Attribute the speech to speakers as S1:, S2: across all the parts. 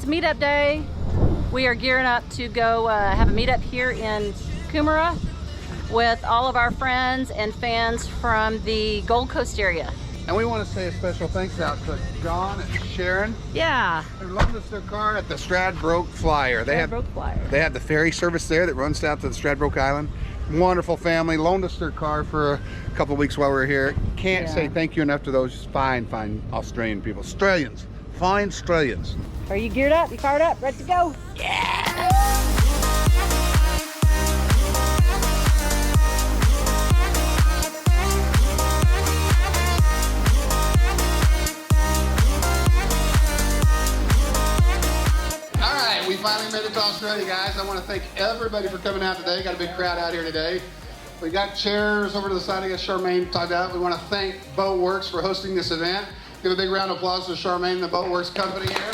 S1: Meetup Day. We are gearing up to go have a meetup here in Coomera with all of our friends and fans from the Gold Coast area.
S2: And we want to say a special thanks out to John and Sharon.
S1: Yeah.
S2: Who loaned us their car at the Stradbroke Flyer. They have the ferry service there that runs down to the Stradbroke Island. Wonderful family. Loaned us their car for a couple of weeks while we were here. Can't say thank you enough to those fine Australian people. Australians. Fine Australians.
S1: Are you geared up? You fired up? Ready to go? Yeah!
S2: We finally made it to Australia, guys. I want to thank everybody for coming out today. Got a big crowd out here today. We got chairs over to the side. I guess Charmaine talked out. We want to thank Boatworks for hosting this event. Give a big round of applause to Charmaine and the Boatworks company here.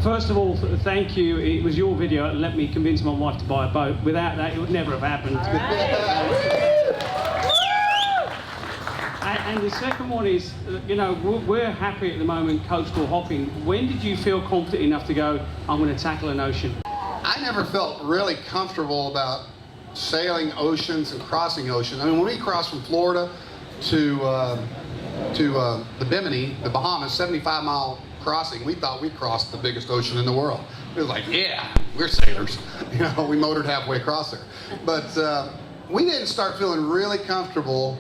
S3: First of all, thank you. It was your video that let me convince my wife to buy a boat. Without that, it would never have happened. And the second one is, you know, we're happy at the moment coastal hopping. When did you feel confident enough to go, I'm going to tackle an ocean?
S2: I never felt really comfortable about sailing oceans and crossing oceans. I mean, when we crossed from Florida to the Bimini, the Bahamas, 75-mile crossing, we thought we crossed the biggest ocean in the world. It was like, yeah, we're sailors. You know, we motored halfway across there. But we didn't start feeling really comfortable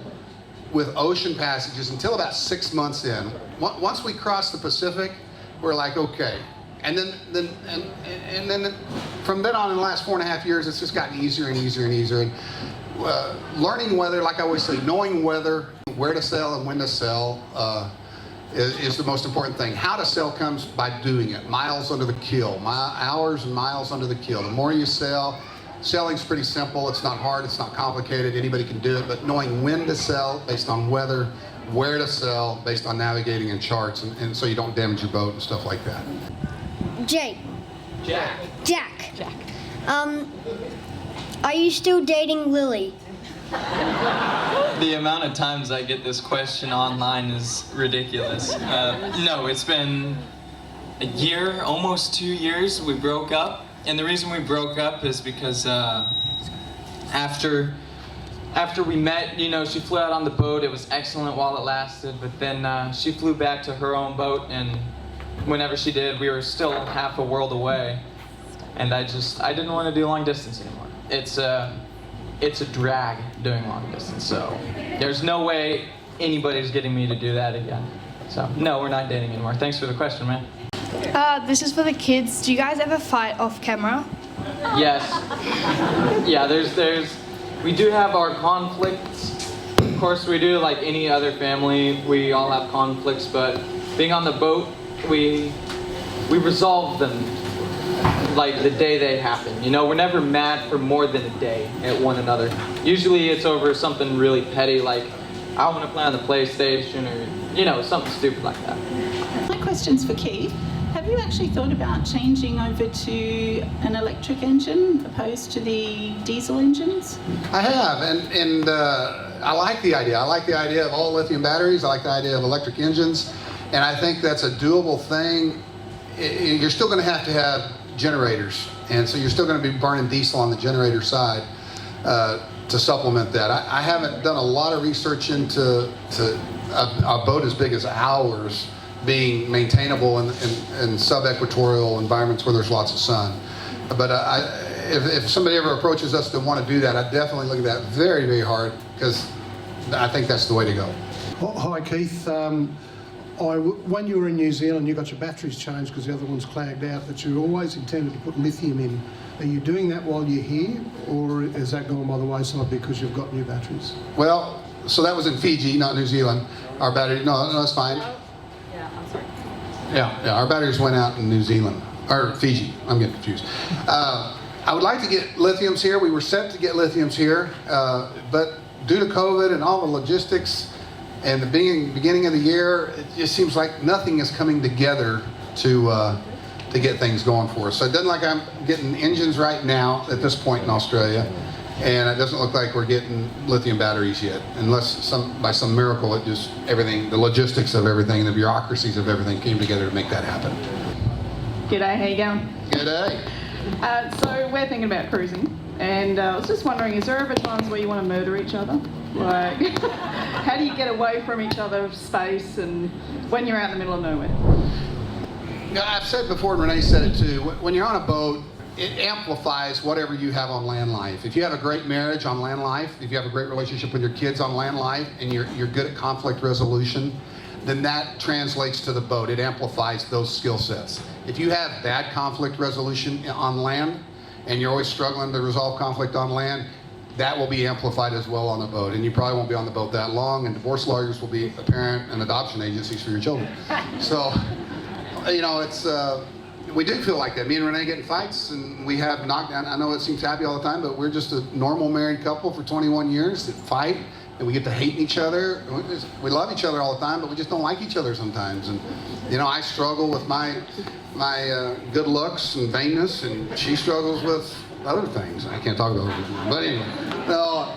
S2: with ocean passages until about 6 months in. Once we crossed the Pacific, we're like, okay. And then from then on, in the last 4.5 years, it's just gotten easier and easier and easier. And learning weather, like I always say, knowing weather, where to sail and when to sail is the most important thing. How to sail comes by doing it. Miles under the keel, hours and miles under the keel. The more you sail, sailing's pretty simple. It's not hard. It's not complicated. Anybody can do it. But knowing when to sail based on weather, where to sail based on navigating and charts, and so you don't damage your boat and stuff like that.
S4: Jack.
S1: Jack.
S4: Are you still dating Lilly?
S5: The amount of times I get this question online is ridiculous. No, it's been a year, almost 2 years. We broke up. And the reason we broke up is because after we met, you know, she flew out on the boat. It was excellent while it lasted, but then she flew back to her own boat, and whenever she did, we were still half a world away. And I didn't want to do long distance anymore. It's a drag doing long distance, so there's no way anybody's getting me to do that again. So no, we're not dating anymore. Thanks for the question, man.
S6: This is for the kids. Do you guys ever fight off camera?
S5: Yes. Yeah, we do have our conflicts. Of course we do, like any other family, we all have conflicts, but being on the boat, we resolve them like the day they happen. You know, we're never mad for more than a day at one another. Usually it's over something really petty, like I want to play on the PlayStation, or, you know, something stupid like that.
S7: My question's for Keith. Have you actually thought about changing over to an electric engine opposed to the diesel engines?
S2: I have, and I like the idea. I like the idea of all lithium batteries. I like the idea of electric engines, and I think that's a doable thing. You're still going to have generators, and so you're still going to be burning diesel on the generator side to supplement that. I haven't done a lot of research into a boat as big as ours being maintainable in sub-equatorial environments where there's lots of sun. But if somebody ever approaches us to want to do that, I definitely look at that very, very hard, because I think that's the way to go.
S8: Hi Keith, when you were in New Zealand you got your batteries changed because the other one's clagged out, but you always intended to put lithium in. Are you doing that while you're here, or is that gone by the wayside because you've got new batteries?
S2: Well, so that was in Fiji, not New Zealand. Our battery, no, that's fine. Yeah, our batteries went out in New Zealand, or Fiji, I'm getting confused. I would like to get lithiums here. We were set to get lithiums here, but due to COVID and all the logistics and the beginning of the year, it just seems like nothing is coming together to get things going for us. So it doesn't like I'm getting engines right now at this point in Australia. And it doesn't look like we're getting lithium batteries yet, unless by some miracle it just, everything, the logistics of everything, the bureaucracies of everything came together to make that happen.
S9: G'day, how you going?
S2: G'day.
S9: So we're thinking about cruising, and I was just wondering, is there ever times where you want to murder each other? Like, how do you get away from each other's space and when you're out in the middle of nowhere?
S2: Yeah, I've said before, and Renee said it too, when you're on a boat, it amplifies whatever you have on land life. If you have a great marriage on land life, if you have a great relationship with your kids on land life, and you're good at conflict resolution, then that translates to the boat. It amplifies those skill sets. If you have bad conflict resolution on land, and you're always struggling to resolve conflict on land, that will be amplified as well on the boat. And you probably won't be on the boat that long, and divorce lawyers will be parent and adoption agencies for your children. So, you know, it's, we do feel like that. Me and Renee get in fights, and we have knockdown. I know it seems happy all the time, but we're just a normal married couple for 21 years that fight, and we get to hate each other. We love each other all the time, but we just don't like each other sometimes. And, you know, I struggle with my good looks and vainness, and she struggles with other things. I can't talk about it, but anyway. No,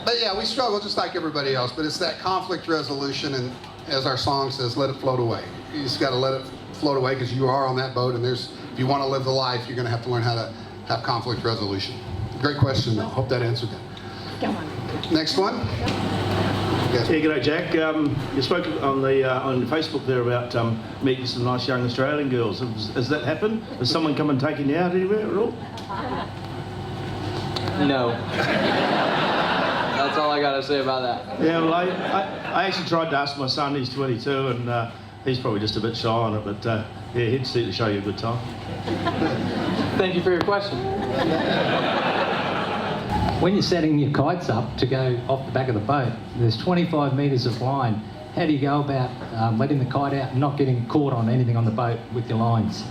S2: but yeah, we struggle just like everybody else, but it's that conflict resolution, and as our song says, let it float away. You just got to let it float away, because you are on that boat, and if you want to live the life, you're going to have to learn how to have conflict resolution. Great question, though. Hope that answered that.
S9: Go on.
S2: Next one. Yes.
S10: Yeah, g'day, Jack. You spoke on Facebook there about meeting some nice young Australian girls. Has that happened? Has someone come and taken you out anywhere at all?
S5: No. That's all I got to say about that.
S10: Yeah, well, I actually tried to ask my son. He's 22, and he's probably just a bit shy on it, but yeah, he'd see to show you a good time.
S5: Thank you for your question.
S11: When you're setting your kites up to go off the back of the boat, there's 25 metres of line. How do you go about letting the kite out and not getting caught on anything on the boat with your lines?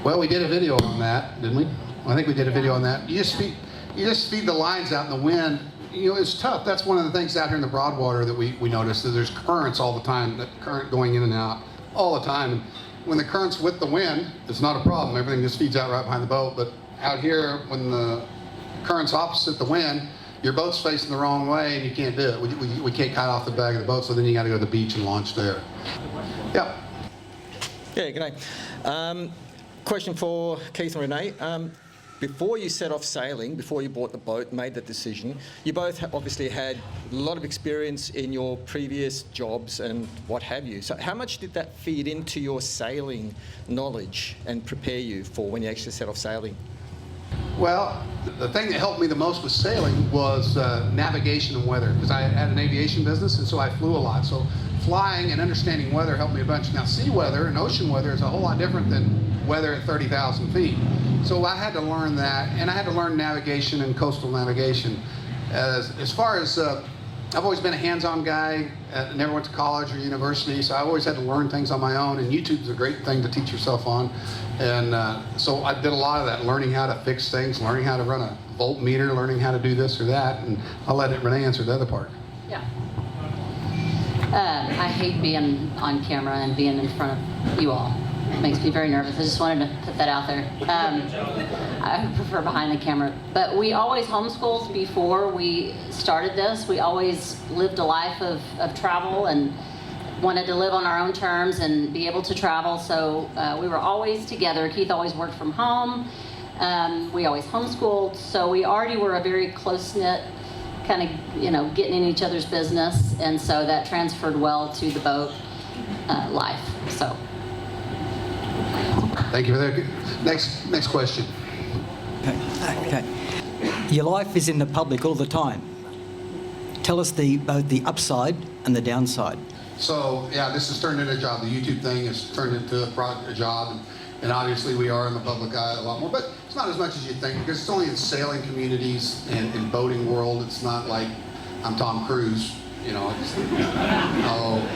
S2: Well, we did a video on that, didn't we? I think we did a video on that. You just feed the lines out in the wind. You know, it's tough. That's one of the things out here in the Broadwater that we notice, that there's currents all the time, that current going in and out all the time. And when the current's with the wind, it's not a problem. Everything just feeds out right behind the boat. But out here, when the current's opposite the wind, your boat's facing the wrong way, and you can't do it. We can't kite off the back of the boat, so then you got to go to the beach and launch there. Yeah.
S12: Yeah, g'day. Question for Keith and Renee. Before you set off sailing, before you bought the boat, made the decision, you both obviously had a lot of experience in your previous jobs and what have you. So how much did that feed into your sailing knowledge and prepare you for when you actually set off sailing?
S2: Well, the thing that helped me the most with sailing was navigation and weather, because I had an aviation business, and so I flew a lot. So flying and understanding weather helped me a bunch. Now, sea weather and ocean weather is a whole lot different than weather at 30,000 feet. So I had to learn that, and I had to learn navigation and coastal navigation. As far as, I've always been a hands-on guy. Never went to college or university, so I always had to learn things on my own, and YouTube's a great thing to teach yourself on. And so I did a lot of that, learning how to fix things, learning how to run a voltmeter, learning how to do this or that, and I'll let Renee answer the other part.
S1: Yeah. I hate being on camera and being in front of you all. It makes me very nervous. I just wanted to put that out there. I prefer behind the camera. But we always homeschooled before we started this. We always lived a life of travel and wanted to live on our own terms and be able to travel. So we were always together. Keith always worked from home. We always homeschooled. So we already were a very close-knit kind of, you know, getting in each other's business. And so that transferred well to the boat life. So.
S2: Thank you for that. Next question.
S13: Okay. Your life is in the public all the time. Tell us both the upside and the downside.
S2: So yeah, this has turned into a job. The YouTube thing has turned into a job, and obviously we are in the public eye a lot more, but it's not as much as you think, because it's only in sailing communities and in boating world. It's not like I'm Tom Cruise, you know.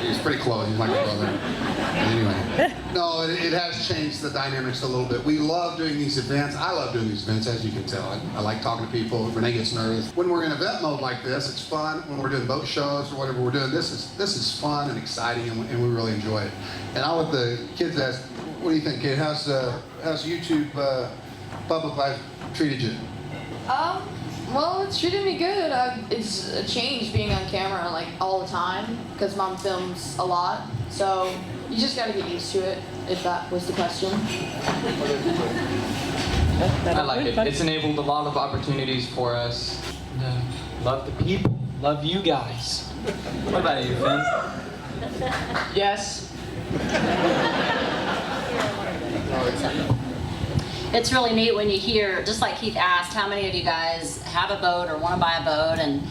S2: He's pretty close. He's like a brother. Anyway, no, it has changed the dynamics a little bit. We love doing these events. I love doing these events, as you can tell. I like talking to people. Renee gets nervous. When we're in event mode like this, it's fun. When we're doing boat shows or whatever we're doing, this is fun and exciting, and we really enjoy it. And I'll let the kids ask, what do you think, kid? How's YouTube public life treated you?
S14: Well, it's treated me good. It's a change being on camera like all the time because Mom films a lot. So you just got to get used to it, if that was the question.
S5: I like it. It's enabled a lot of opportunities for us.
S15: Love the people. Love you guys.
S5: What about you, Finn?
S15: Yes.
S1: It's really neat when you hear, just like Keith asked, how many of you guys have a boat or want to buy a boat, and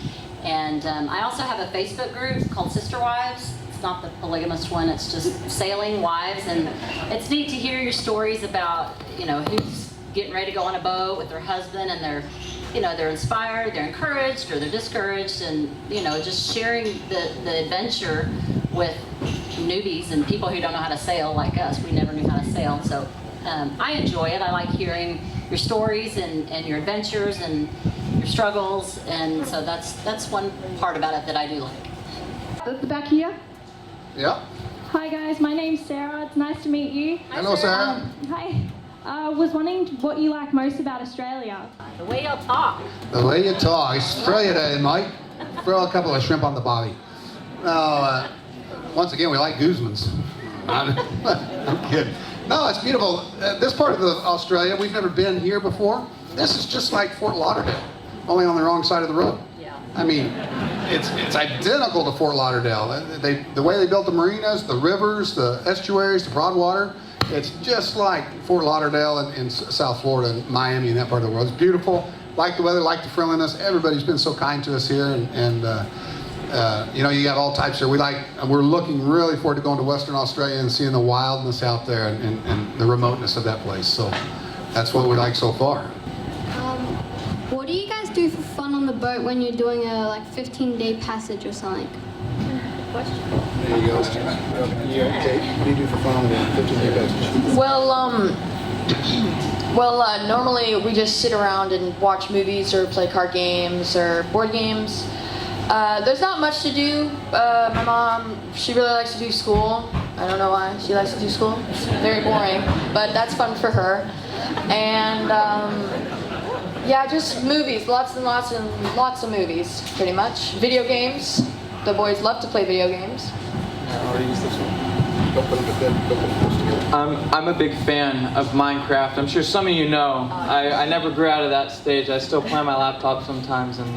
S1: I also have a Facebook group called Sister Wives. It's not the polygamous one, it's just sailing wives, and it's neat to hear your stories about, you know, who's getting ready to go on a boat with their husband, and they're inspired, they're encouraged, or they're discouraged, and just sharing the adventure with newbies and people who don't know how to sail like us. We never knew how to sail, so I enjoy it. I like hearing your stories and your adventures and your struggles, and so that's one part about it that I do like.
S16: At the back here.
S2: Yeah.
S16: Hi guys, my name's Sarah. It's nice to meet you.
S2: Hello, Sarah.
S16: Hi. Was wondering what you like most about Australia.
S1: The way you'll talk.
S2: The way you talk. Australia Day, Mike. Throw a couple of shrimp on the bobby. No, once again, we like Guzman's. I'm kidding. No, it's beautiful. This part of Australia, we've never been here before. This is just like Fort Lauderdale, only on the wrong side of the road.
S1: Yeah.
S2: I mean, it's identical to Fort Lauderdale. The way they built the marinas, the rivers, the estuaries, the broadwater, it's just like Fort Lauderdale in South Florida and Miami and that part of the world. It's beautiful. Like the weather, like the friendliness. Everybody's been so kind to us here, and you got all types here. We're looking really forward to going to Western Australia and seeing the wildness out there and the remoteness of that place. So that's what we like so far.
S4: What do you guys do for fun on the boat when you're doing a 15-day passage or something?
S2: There you go. Kate, what do you do for fun on the 15-day passage?
S14: Well, normally we just sit around and watch movies or play card games or board games. There's not much to do. My mom, she really likes to do school. I don't know why she likes to do school. It's very boring, but that's fun for her. And yeah, just movies, lots and lots and lots of movies, pretty much. Video games. The boys love to play video games.
S5: I'm a big fan of Minecraft. I'm sure some of you know. I never grew out of that stage. I still play on my laptop sometimes, and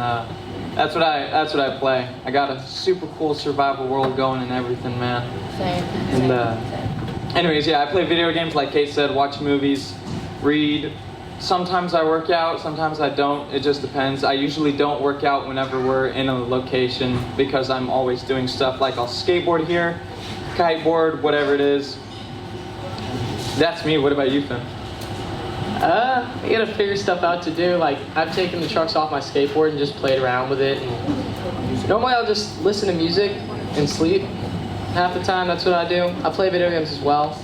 S5: that's what I play. I got a super cool survival world going and everything, man.
S14: Same.
S5: And anyways, yeah, I play video games like Kate said, watch movies, read. Sometimes I work out, sometimes I don't. It just depends. I usually don't work out whenever we're in a location because I'm always doing stuff like I'll skateboard here, kiteboard, whatever it is. That's me. What about you, Finn?
S15: I gotta figure stuff out to do. Like, I've taken the trucks off my skateboard and just played around with it. And normally I'll just listen to music and sleep. Half the time, that's what I do. I play video games as well.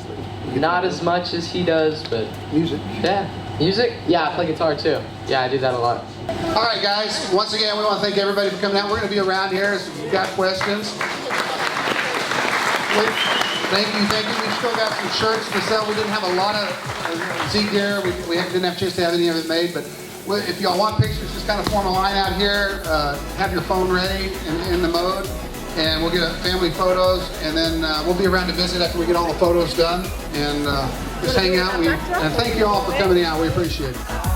S15: Not as much as he does, but...
S2: Music?
S15: Yeah. Music? Yeah, I play guitar too. Yeah, I do that a lot.
S2: All right, guys. Once again, we want to thank everybody for coming out. We're going to be around here if you've got questions. Thank you. We've still got some shirts to sell. We didn't have a lot of Z gear. We didn't have a chance to have any of it made, but if y'all want pictures, just kind of form a line out here. Have your phone ready in the mode, and we'll get family photos, and then we'll be around to visit after we get all the photos done, and just hang out. And thank you all for coming out. We appreciate it.